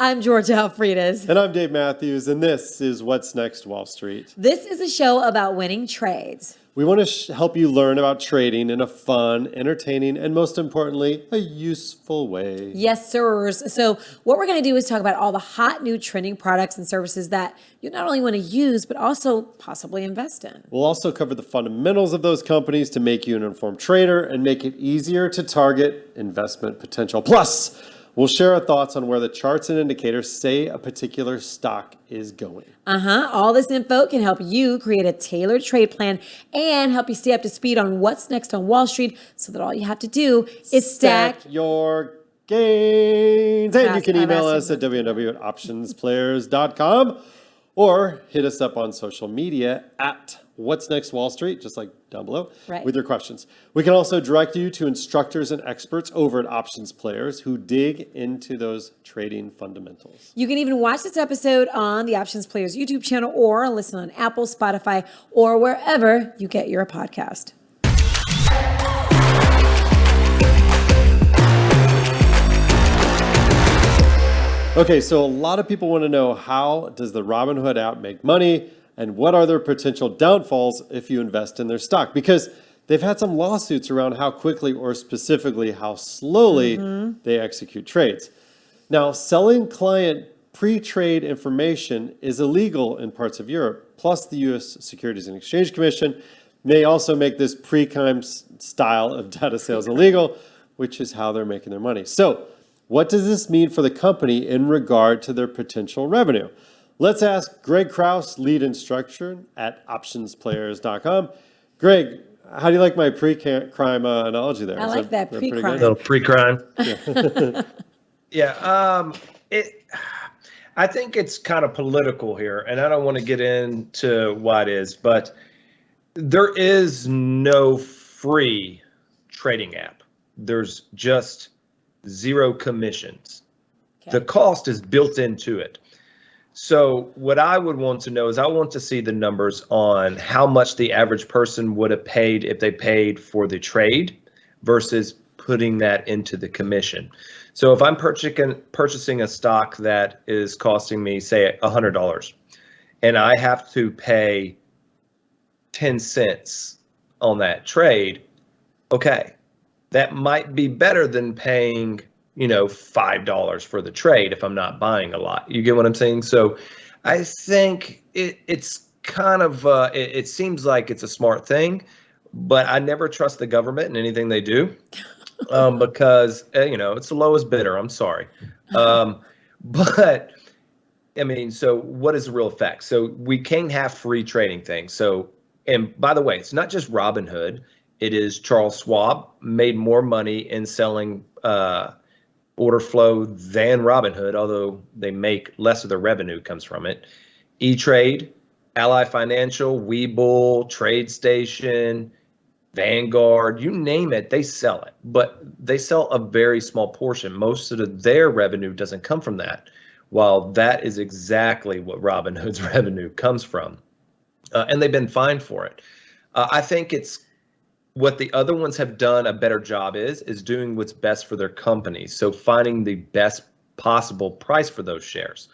I'm Georgia Alfredas. And I'm Dave Mathews, and this is What's Next Wall Street. This is a show about winning trades. We want to help you learn about trading in a fun, entertaining, and most importantly, a useful way. Yes, sirs. So what we're going to do is talk about all the hot new trending products and services that you not only want to use, but also possibly invest in. We'll also cover the fundamentals of those companies to make you an informed trader and make it easier to target investment potential. Plus, we'll share our thoughts on where the charts and indicators say a particular stock is going. All this info can help you create a tailored trade plan and help you stay up to speed on what's next on Wall Street so that all you have to do is stack your gains. And you can email us at wnws@OptionsPlayers.com or hit us up on social media at What's Next Wall Street, just like down below, with your questions. We can also direct you to instructors and experts over at Options Players who dig into those trading fundamentals. You can even watch this episode on the Options Players YouTube channel or listen on Apple, Spotify, or wherever you get your podcast. Okay, so a lot of people want to know, how does the Robinhood app make money? And what are their potential downfalls if you invest in their stock? Because they've had some lawsuits around how quickly or specifically how slowly they execute trades. Now, selling client pre-trade information is illegal in parts of Europe. Plus, the U.S. Securities and Exchange Commission may also make this pre-crime style of data sales illegal, which is how they're making their money. So, what does this mean for the company in regard to their potential revenue? Let's ask Greg Krause, lead instructor at OptionsPlayers.com. Greg, how do you like my pre-crime analogy there? I like that pre-crime. A little pre-crime. Yeah. I think it's kind of political here, and I don't want to get into why it is, but there is no free trading app. There's just zero commissions. Okay. The cost is built into it. So what I would want to know is I want to see the numbers on how much the average person would have paid if they paid for the trade versus putting that into the commission. So if I'm purchasing a stock that is costing me, say, $100, and I have to pay 10 cents on that trade, okay, that might be better than paying $5 for the trade if I'm not buying a lot. You get what I'm saying? So I think it's kind of, it seems like it's a smart thing, but I never trust the government in anything they do because, it's the lowest bidder. I'm sorry. But I mean, so what is the real effect? So we can't have free trading things. So, and by the way, it's not just Robinhood. It is Charles Schwab made more money in selling order flow than Robinhood, although they make less of their revenue comes from it. E-Trade, Ally Financial, Webull, TradeStation, Vanguard, you name it, they sell it. But they sell a very small portion. Most of their revenue doesn't come from that, while that is exactly what Robinhood's revenue comes from. And they've been fined for it. I think it's what the other ones have done a better job is doing what's best for their companies. So finding the best possible price for those shares.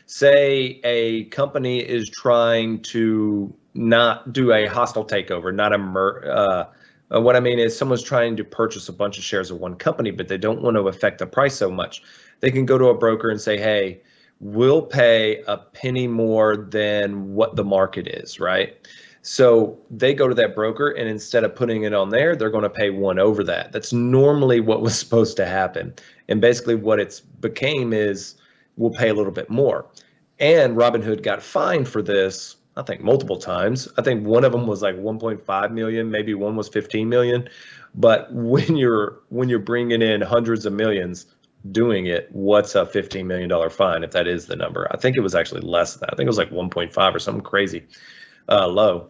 Say a company is trying to not do a hostile takeover, not what I mean is someone's trying to purchase a bunch of shares of one company, but they don't want to affect the price so much. They can go to a broker and say, hey, we'll pay a penny more than what the market is, right? So they go to that broker, and instead of putting it on there, they're going to pay one over that. That's normally what was supposed to happen. And basically what it's became is we'll pay a little bit more. And Robinhood got fined for this, I think, multiple times. I think one of them was like 1.5 million, maybe one was 15 million. But when you're bringing in hundreds of millions doing it, what's a $15 million fine if that is the number? I think it was actually less than that. I think it was like 1.5 or something crazy. Low.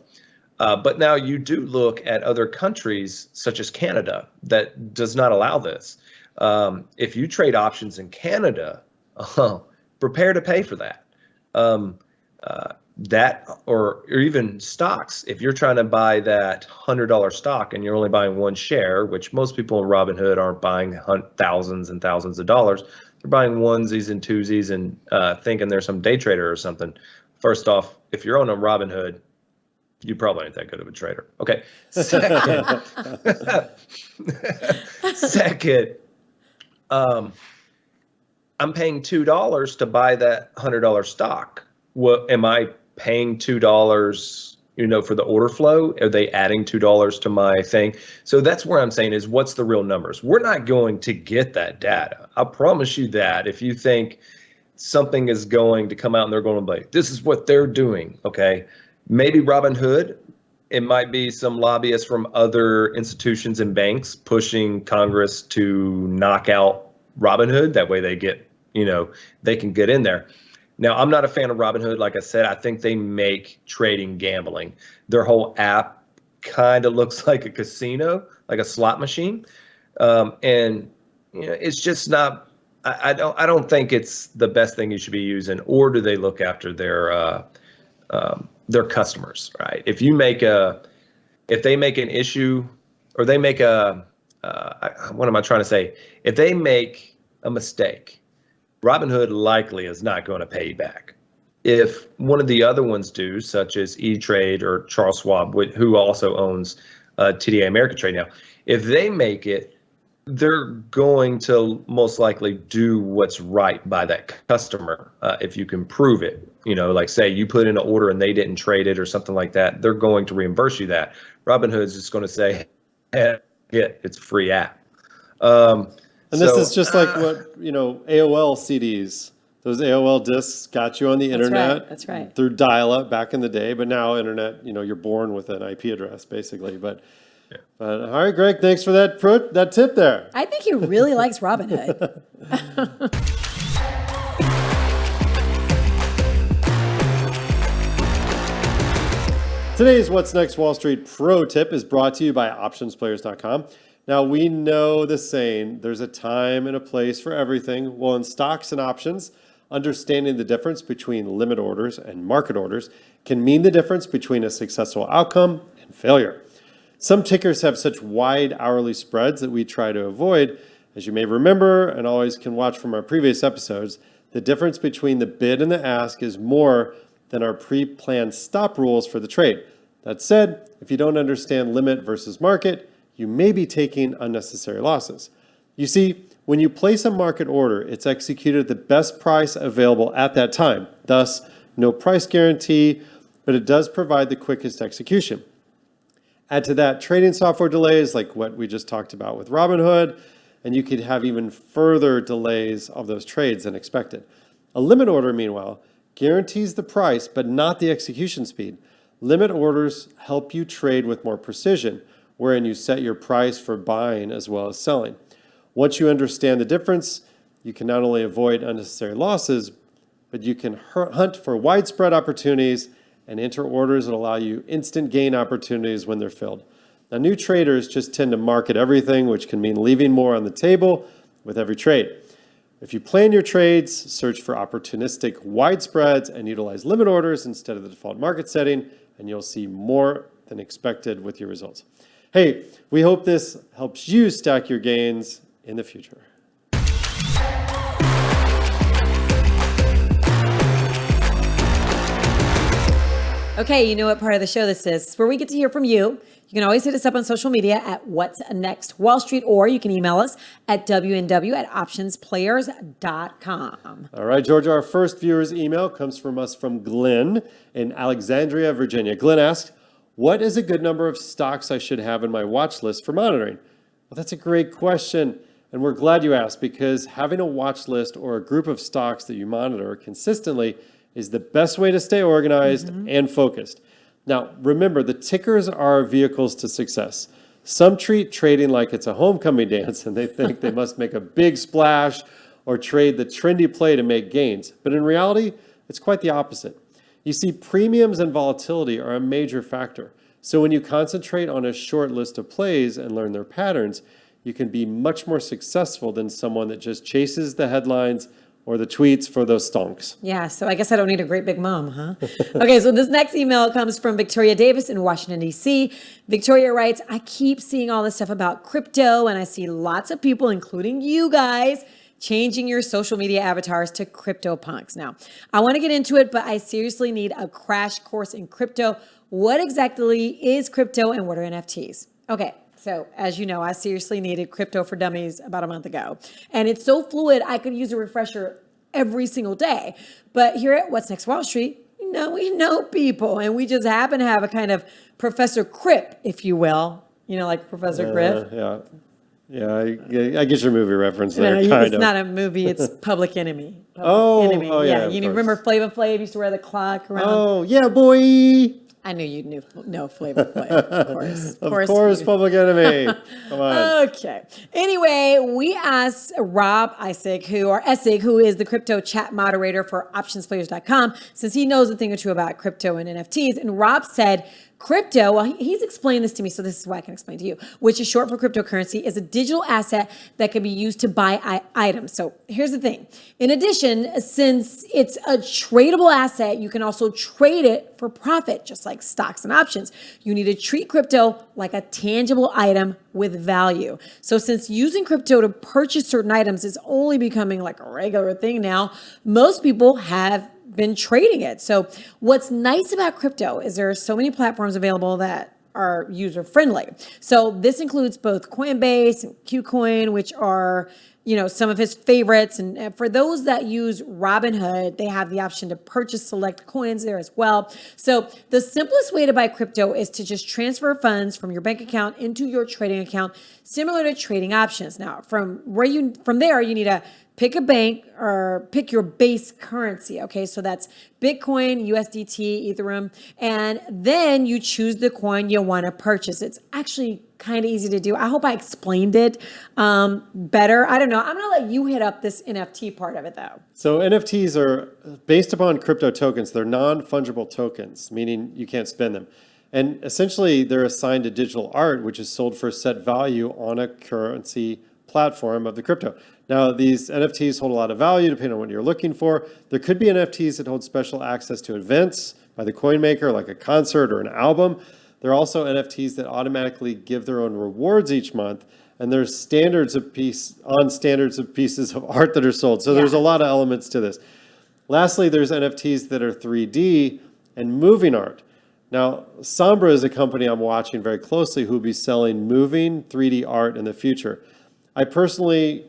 But now you do look at other countries such as Canada that does not allow this. If you trade options in Canada, prepare to pay for that. That or even stocks, if you're trying to buy that $100 stock and you're only buying one share, which most people in Robinhood aren't buying thousands and thousands of dollars, they're buying onesies and twosies and thinking they're some day trader or something. First off, if you're on a Robinhood, you probably ain't that good of a trader. Okay. Second, second, I'm paying $2 to buy that $100 stock. What am I paying $2, for the order flow? Are they adding $2 to my thing? So that's where I'm saying is, what's the real numbers? We're not going to get that data. I promise you that. If you think something is going to come out and they're going to be like, this is what they're doing, okay? Maybe Robinhood, it might be some lobbyists from other institutions and banks pushing Congress to knock out Robinhood. That way they get, they can get in there. Now, I'm not a fan of Robinhood. Like I said, I think they make trading gambling. Their whole app kind of looks like a casino, like a slot machine. And it's just not, I don't think it's the best thing you should be using. Or do they look after their customers, right? If they make an issue, or they make what am I trying to say? If they make a mistake, Robinhood likely is not going to pay you back. If one of the other ones do, such as E-Trade or Charles Schwab, who also owns TD Ameritrade now, if they make it, they're going to most likely do what's right by that customer. If you can prove it, like say you put in an order and they didn't trade it or something like that, they're going to reimburse you that. Robinhood's just going to say, hey, it's a free app. And this is just like what, AOL CDs, those AOL discs got you on the internet. That's right. Through dial-up back in the day, but now internet, you're born with an IP address basically. But all right, Greg, thanks for that tip there. I think he really likes Robinhood. Today's What's Next Wall Street Pro Tip is brought to you by OptionsPlayers.com. Now, we know the saying, there's a time and a place for everything. Well, in stocks and options, understanding the difference between limit orders and market orders can mean the difference between a successful outcome and failure. Some tickers have such wide hourly spreads that we try to avoid. As you may remember, and always can watch from our previous episodes, the difference between the bid and the ask is more than our pre-planned stop rules for the trade. That said, if you don't understand limit versus market, you may be taking unnecessary losses. You see, when you place a market order, it's executed at the best price available at that time. Thus, no price guarantee, but it does provide the quickest execution. Add to that trading software delays like what we just talked about with Robinhood, and you could have even further delays of those trades than expected. A limit order, meanwhile, guarantees the price, but not the execution speed. Limit orders help you trade with more precision, wherein you set your price for buying as well as selling. Once you understand the difference, you can not only avoid unnecessary losses, but you can hunt for widespread opportunities and enter orders that allow you instant gain opportunities when they're filled. Now, new traders just tend to market everything, which can mean leaving more on the table with every trade. If you plan your trades, search for opportunistic wide spreads and utilize limit orders instead of the default market setting, and you'll see more than expected with your results. Hey, we hope this helps you stack your gains in the future. Okay, you know what part of the show this is. It's where we get to hear from you. You can always hit us up on social media at What's Next Wall Street, or you can email us at wnws@OptionsPlayers.com. All right, Georgia, our first viewer's email comes from Glenn in Alexandria, Virginia. Glenn asks, what is a good number of stocks I should have in my watch list for monitoring? Well, that's a great question, and we're glad you asked, because having a watch list or a group of stocks that you monitor consistently is the best way to stay organized and focused. Now, remember, the tickers are vehicles to success. Some treat trading like it's a homecoming dance, and they think they must make a big splash or trade the trendy play to make gains. But in reality, it's quite the opposite. You see, premiums and volatility are a major factor. So when you concentrate on a short list of plays and learn their patterns, you can be much more successful than someone that just chases the headlines or the tweets for those stonks. Yeah, so I guess I don't need a great big mom, huh? Okay, so this next email comes from Victoria Davis in Washington, D.C. Victoria writes, I keep seeing all this stuff about crypto, and I see lots of people, including you guys, changing your social media avatars to CryptoPunks. Now, I want to get into it, but I seriously need a crash course in crypto. What exactly is crypto and what are NFTs? Okay. So as you know, I seriously needed Crypto for Dummies about a month ago. And it's so fluid, I could use a refresher every single day. But here at What's Next Wall Street, we know people, and we just happen to have a kind of Professor Crip, if you will. Like Professor Griff. Yeah, I get your movie reference there, It's not a movie, it's Public Enemy. Enemy. Yeah. You remember Flavor Flav used to wear the clock around? Oh, yeah, boy. I knew you know Flavor Flav, of course. Of course, Public Enemy. Come on. Okay. Anyway, we asked Rob Isaac, who is the crypto chat moderator for OptionsPlayers.com, since he knows a thing or two about crypto and NFTs. And Rob said, crypto, well, he's explained this to me, so this is what I can explain to you, which is short for cryptocurrency, is a digital asset that can be used to buy items. So here's the thing. In addition, since it's a tradable asset, you can also trade it for profit, just like stocks and options. You need to treat crypto like a tangible item with value. So since using crypto to purchase certain items is only becoming like a regular thing now, most people have been trading it. So what's nice about crypto is there are so many platforms available that are user friendly. So this includes both Coinbase and KuCoin, which are some of his favorites. And for those that use Robinhood, they have the option to purchase select coins there as well. So the simplest way to buy crypto is to just transfer funds from your bank account into your trading account, similar to trading options. Now, from there, you need to pick a bank or pick your base currency. Okay, so that's Bitcoin, USDT, Ethereum, and then you choose the coin you want to purchase. It's actually kind of easy to do. I hope I explained it better. I don't know. I'm going to let you hit up this NFT part of it, though. So NFTs are based upon crypto tokens. They're non-fungible tokens, meaning you can't spend them. And essentially, they're assigned to digital art, which is sold for a set value on a currency platform of the crypto. Now, these NFTs hold a lot of value depending on what you're looking for. There could be NFTs that hold special access to events by the coin maker, like a concert or an album. There are also NFTs that automatically give their own rewards each month. And there's standards of pieces of art that are sold. So there's a lot of elements to this. Lastly, there's NFTs that are 3D and moving art. Now, Sombra is a company I'm watching very closely who will be selling moving 3D art in the future. I personally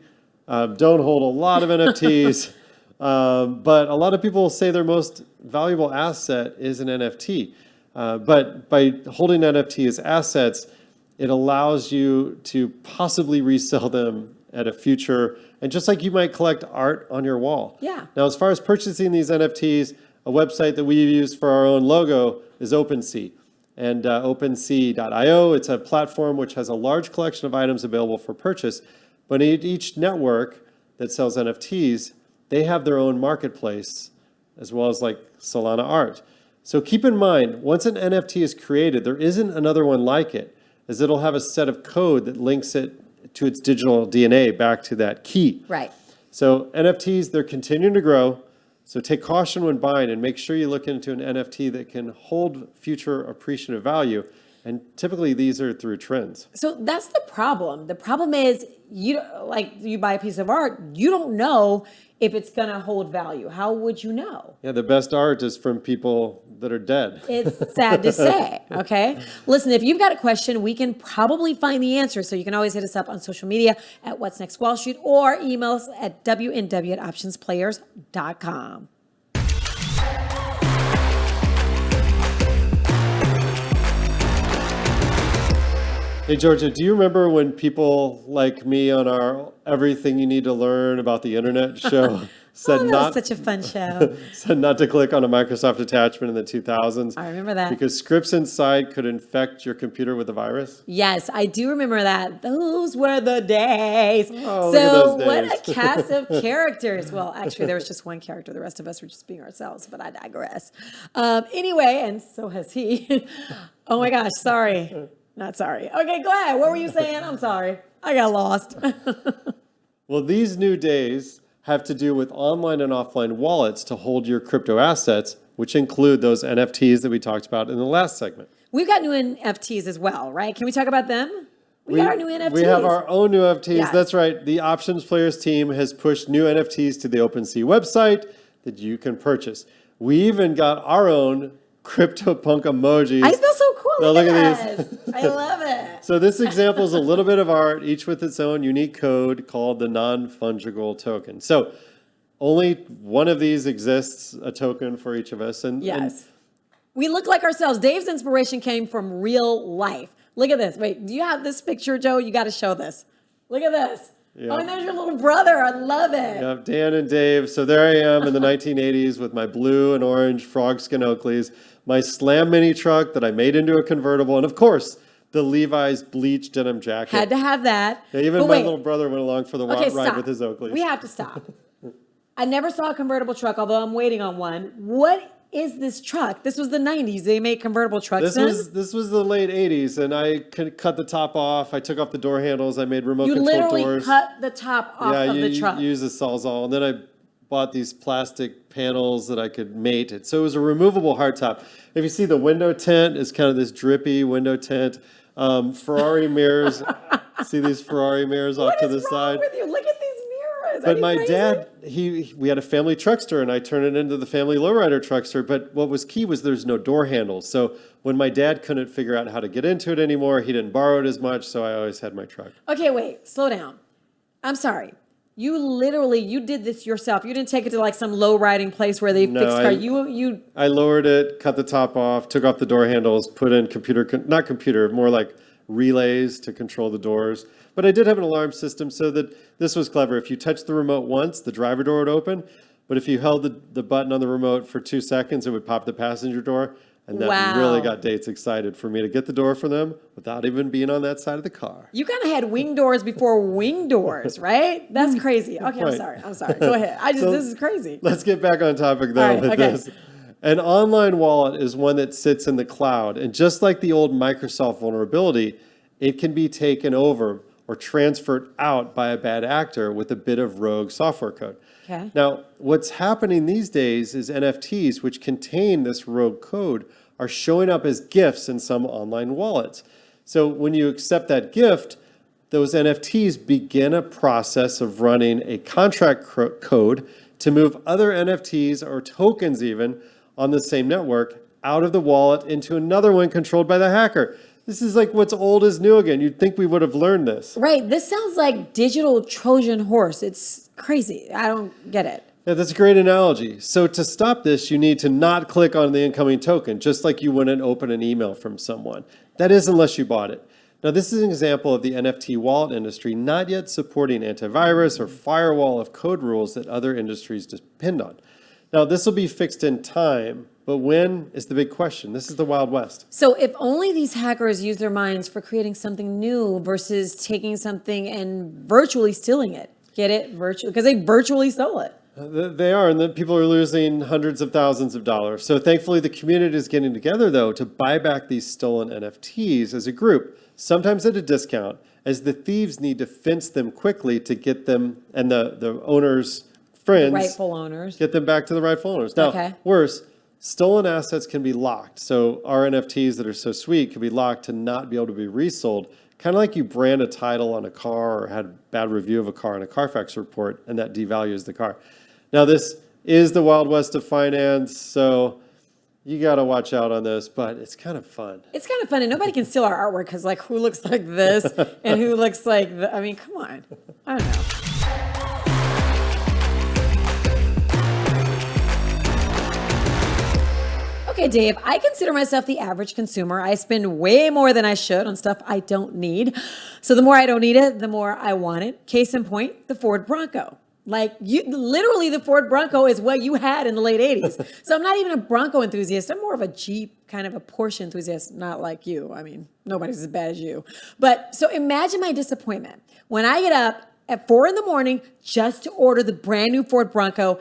don't hold a lot of NFTs, but a lot of people say their most valuable asset is an NFT. But by holding NFT as assets, it allows you to possibly resell them at a future, and just like you might collect art on your wall. Yeah. Now, as far as purchasing these NFTs, a website that we use for our own logo is OpenSea. And OpenSea.io, it's a platform which has a large collection of items available for purchase. But each network that sells NFTs, they have their own marketplace, as well as like Solana Art. So keep in mind, once an NFT is created, there isn't another one like it, as it'll have a set of code that links it to its digital DNA back to that key. Right. So NFTs, they're continuing to grow. So take caution when buying and make sure you look into an NFT that can hold future appreciative value. And typically these are through trends. So that's the problem. The problem is you buy a piece of art, you don't know if it's going to hold value. How would you know? Yeah, the best art is from people that are dead. It's sad to say, okay? Listen, if you've got a question, we can probably find the answer. So you can always hit us up on social media at What's Next Wall Street or email us at wnw@OptionsPlayers.com. Hey, Georgia, do you remember when people like me on our Everything You Need to Learn About the Internet show said that was such a fun show. said not to click on a Microsoft attachment in the 2000s? I remember that. Because scripts inside could infect your computer with a virus? Yes, I do remember that. Those were the days. Oh, so look at those what days. a cast of characters. Well, actually, there was just one character. The rest of us were just being ourselves, but I digress. Anyway, and so has he. Oh my gosh, sorry. Not sorry. Okay, go ahead. What were you saying? I'm sorry. I got lost. Well, these new days have to do with online and offline wallets to hold your crypto assets, which include those NFTs that we talked about in the last segment. We've got new NFTs as well, right? Can we talk about them? We got our new NFTs. We have our own new NFTs. Yes. That's right. The Options Players team has pushed new NFTs to the OpenSea website that you can purchase. We even got our own CryptoPunk emojis. I feel so cool. Now, look look at at this. I love it. So this example is a little bit of art, each with its own unique code called the non-fungible token. So only one of these exists, a token for each of us. And we look like ourselves. Dave's inspiration came from real life. Look at this. Wait, do you have this picture, Joe? You got to show this. Look at this. Yeah. Oh, and there's your little brother. I love it. Yeah, Dan and Dave. So there I am in the 1980s with my blue and orange Frogskin Oakleys, my Slam Mini truck that I made into a convertible, and of course, the Levi's bleached denim jacket. Had to have that. Yeah, even my little brother went along for the ride with his Oakleys. We have to stop. I never saw a convertible truck, although I'm waiting on one. What is this truck? This was the 90s. They made convertible trucks then? This was the late 80s, and I cut the top off. I took off the door handles. I made remote control doors. You literally cut the top off of the truck. Yeah, you use a Sawzall. And then I bought these plastic panels that I could mate. So it was a removable hardtop. If you see, the window tint is kind of this drippy window tint. Ferrari mirrors. See these Ferrari mirrors off to the side? What is wrong with you? Look at these mirrors. But my dad, we had a family truckster, and I turned it into the family lowrider truckster. But what was key was there's no door handles. So when my dad couldn't figure out how to get into it anymore, he didn't borrow it as much, so I always had my truck. Okay, wait, slow down. I'm sorry. You did this yourself. You didn't take it to like some low riding place where they fixed car. I lowered it, cut the top off, took off the door handles, put in more like relays to control the doors. But I did have an alarm system, so that this was clever. If you touched the remote once, the driver door would open. But if you held the button on the remote for 2 seconds, it would pop the passenger door. And that really got dates excited for me to get the door for them without even being on that side of the car. You kind of had wing doors before wing doors, right? That's crazy. Okay, I'm sorry. Go ahead. This is crazy. Let's get back on topic though with this. An online wallet is one that sits in the cloud. And just like the old Microsoft vulnerability, it can be taken over or transferred out by a bad actor with a bit of rogue software code. Okay. Now, what's happening these days is NFTs, which contain this rogue code, are showing up as gifts in some online wallets. So when you accept that gift, those NFTs begin a process of running a contract code to move other NFTs or tokens even on the same network out of the wallet into another one controlled by the hacker. This is like what's old is new again. You'd think we would have learned this. Right. This sounds like digital Trojan horse. It's crazy. I don't get it. Yeah, that's a great analogy. So to stop this, you need to not click on the incoming token, just like you wouldn't open an email from someone. That is, unless you bought it. Now, this is an example of the NFT wallet industry not yet supporting antivirus or firewall of code rules that other industries depend on. Now, this will be fixed in time, but when is the big question. This is the Wild West. So if only these hackers use their minds for creating something new versus taking something and virtually stealing it. Get it? Because they virtually stole it. They are, and then people are losing hundreds of thousands of dollars. So thankfully, the community is getting together, though, to buy back these stolen NFTs as a group, sometimes at a discount, as the thieves need to fence them quickly to get them and the owners' friends, rightful owners, get them back to the rightful owners. Now, worse, stolen assets can be locked. So our NFTs that are so sweet can be locked to not be able to be resold. Kind of like you brand a title on a car or had a bad review of a car in a Carfax report, and that devalues the car. Now, this is the Wild West of finance, so you got to watch out on this, but it's kind of fun. It's kind of fun, and nobody can steal our artwork because, like, who looks like this and who looks like I mean, come on. I don't know. Okay, Dave, I consider myself the average consumer. I spend way more than I should on stuff I don't need. So the more I don't need it, the more I want it. Case in point, the Ford Bronco. Like, literally the Ford Bronco is what you had in the late 80s. So I'm not even a Bronco enthusiast. I'm more of a Jeep, kind of a Porsche enthusiast, not like you. I mean, nobody's as bad as you. But so imagine my disappointment when I get up at 4 a.m. just to order the brand new Ford Bronco.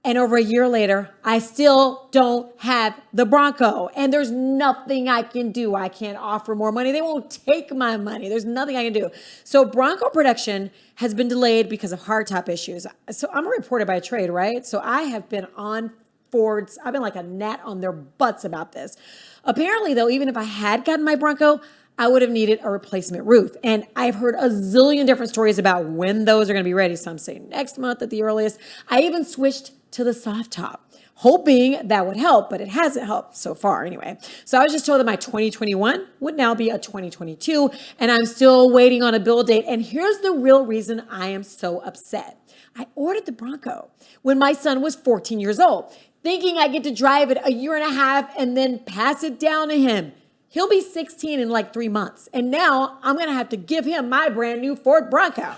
And over a year later, I still don't have the Bronco. And there's nothing I can do. I can't offer more money. They won't take my money. There's nothing I can do. So Bronco production has been delayed because of hardtop issues. So I'm a reporter by trade, right? So I have been on Ford's, I've been like a gnat on their butts about this. Apparently, though, even if I had gotten my Bronco, I would have needed a replacement roof. And I've heard a zillion different stories about when those are going to be ready. Some say next month at the earliest. I even switched to the soft top, hoping that would help, but it hasn't helped so far anyway. So I was just told that my 2021 would now be a 2022, and I'm still waiting on a build date. And here's the real reason I am so upset. I ordered the Bronco when my son was 14 years old, thinking I get to drive it a year and a half and then pass it down to him. He'll be 16 in like 3 months. And now I'm going to have to give him my brand new Ford Bronco.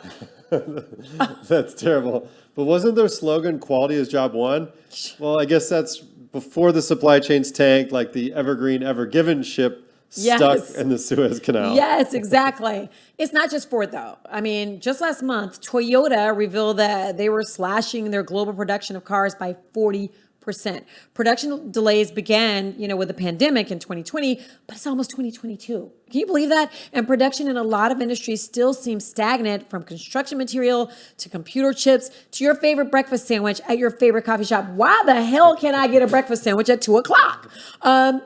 That's terrible. But wasn't their slogan, quality is job one? Well, I guess that's before the supply chains tanked, like the Evergreen Ever Given ship stuck in the Suez Canal. Yes, exactly. It's not just Ford, though. I mean, just last month, Toyota revealed that they were slashing their global production of cars by 40%. Production delays began, with the pandemic in 2020, but it's almost 2022. Can you believe that? And production in a lot of industries still seems stagnant, from construction material to computer chips to your favorite breakfast sandwich at your favorite coffee shop. Why the hell can I get a breakfast sandwich at 2 o'clock?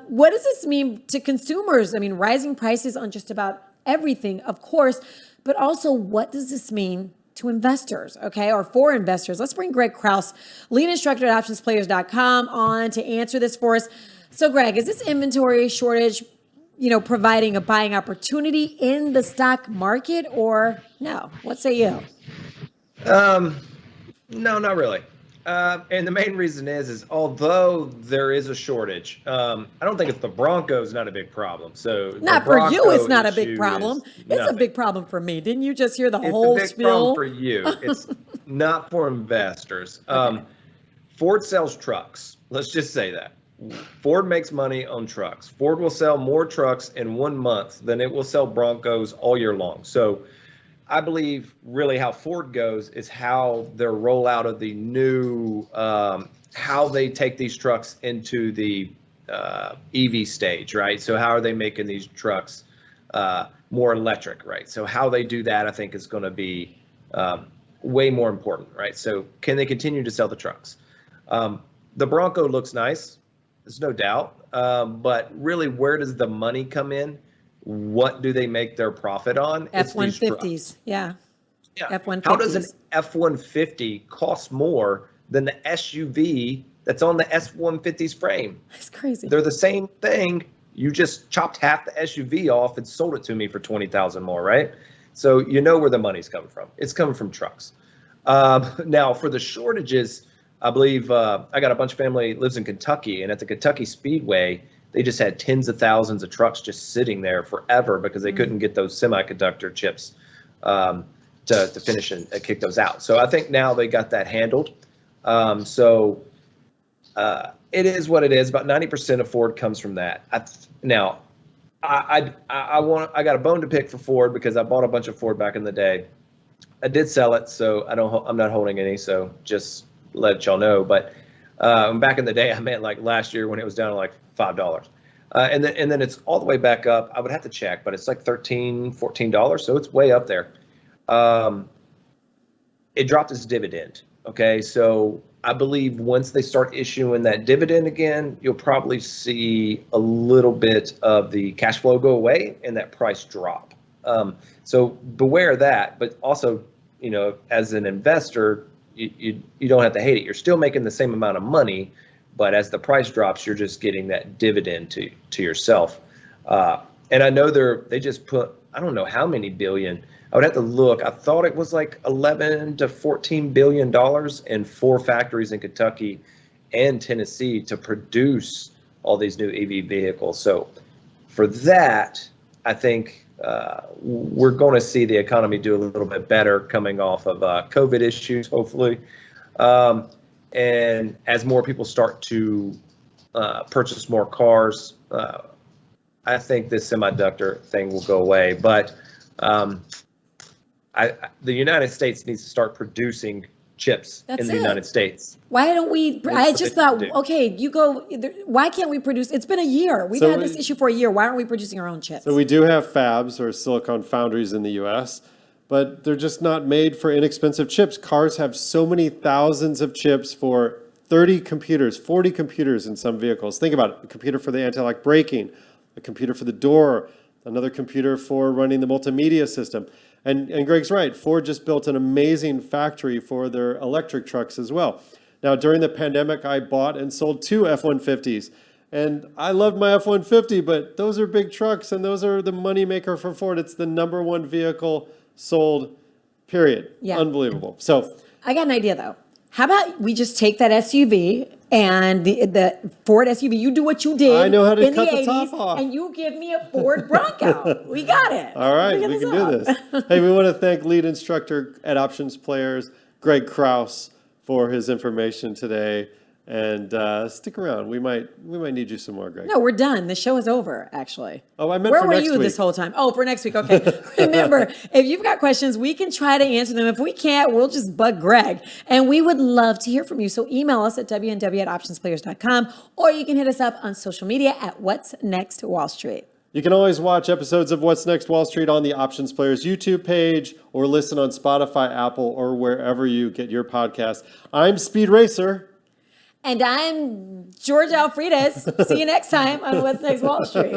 What does this mean to consumers? I mean, rising prices on just about everything, of course, but also what does this mean to investors, okay, or for investors? Let's bring Greg Krause, lead instructor at OptionsPlayers.com, on to answer this for us. So, Greg, is this inventory shortage, providing a buying opportunity in the stock market, or no? What say you? No, not really. And the main reason is although there is a shortage, I don't think it's the Broncos, not a big problem. So not for you, it's not a big problem. It's a big problem for me. Didn't you just hear the whole spiel? It's a big problem for you. It's not for investors. Okay. Ford sells trucks. Let's just say that. Ford makes money on trucks. Ford will sell more trucks in 1 month than it will sell Broncos all year long. So I believe really how Ford goes is how their rollout of the new, how they take these trucks into the EV stage, right? So how are they making these trucks more electric, right? So how they do that, I think, is going to be way more important, right? So can they continue to sell the trucks? The Bronco looks nice, there's no doubt, but really, where does the money come in? What do they make their profit on? F-150s, yeah. F-150s. How does an F-150 cost more than the SUV that's on the S-150's frame? That's crazy. They're the same thing. You just chopped half the SUV off and sold it to me for $20,000 more, right? So you know where the money's coming from. It's coming from trucks. Now, for the shortages, I believe I got a bunch of family lives in Kentucky, and at the Kentucky Speedway, they just had tens of thousands of trucks just sitting there forever because they couldn't get those semiconductor chips to finish and kick those out. So I think now they got that handled. So it is what it is. About 90% of Ford comes from that. I got a bone to pick for Ford because I bought a bunch of Ford back in the day. I did sell it, so I'm not holding any. So just let y'all know. But back in the day, I meant like last year when it was down to like $5. And then it's all the way back up. I would have to check, but it's like $13, $14. So it's way up there. It dropped its dividend. Okay. So I believe once they start issuing that dividend again, you'll probably see a little bit of the cash flow go away and that price drop. So beware of that, but also, as an investor, you don't have to hate it. You're still making the same amount of money, but as the price drops, you're just getting that dividend to yourself. And I know they just put, I don't know how many billion. I would have to look. I thought it was like $11 to $14 billion in 4 factories in Kentucky and Tennessee to produce all these new EV vehicles. So for that, I think we're going to see the economy do a little bit better coming off of COVID issues, hopefully. And as more people start to purchase more cars, I think this semiconductor thing will go away. But the United States needs to start producing chips in the United States. Why don't we? I just thought, okay, why can't we produce? It's been a year. We've had this issue for a year. Why aren't we producing our own chips? So we do have fabs or silicon foundries in the U.S., but they're just not made for inexpensive chips. Cars have so many thousands of chips for 30 computers, 40 computers in some vehicles. Think about it. A computer for the anti-lock braking, a computer for the door, another computer for running the multimedia system. And Greg's right, Ford just built an amazing factory for their electric trucks as well. Now, during the pandemic, I bought and sold 2 F-150s. And I loved my F-150, but those are big trucks, and those are the money maker for Ford. It's the #1 vehicle sold, period. Yeah. Unbelievable. So I got an idea, though. How about we just take that SUV and the Ford SUV, you do what you did I know how to in cut the 80s, top off. and you give me a Ford Bronco. We got it. all right, Figure we can out. do this. Hey, we want to thank lead instructor at Options Players, Greg Krause, for his information today. And stick around. We might need you some more, Greg. No, we're done. The show is over, actually. Oh, I meant Where for were next you week. this whole time? Oh, for next week. Okay. Remember, if you've got questions, we can try to answer them. If we can't, we'll just bug Greg. And we would love to hear from you. So email us at wnws@optionsplayers.com, or you can hit us up on social media at What's Next Wall Street. You can always watch episodes of What's Next Wall Street on the Options Players YouTube page, or listen on Spotify, Apple, or wherever you get your podcast. I'm Speed Racer. And I'm George Alfredas. See you next time on What's Next Wall Street.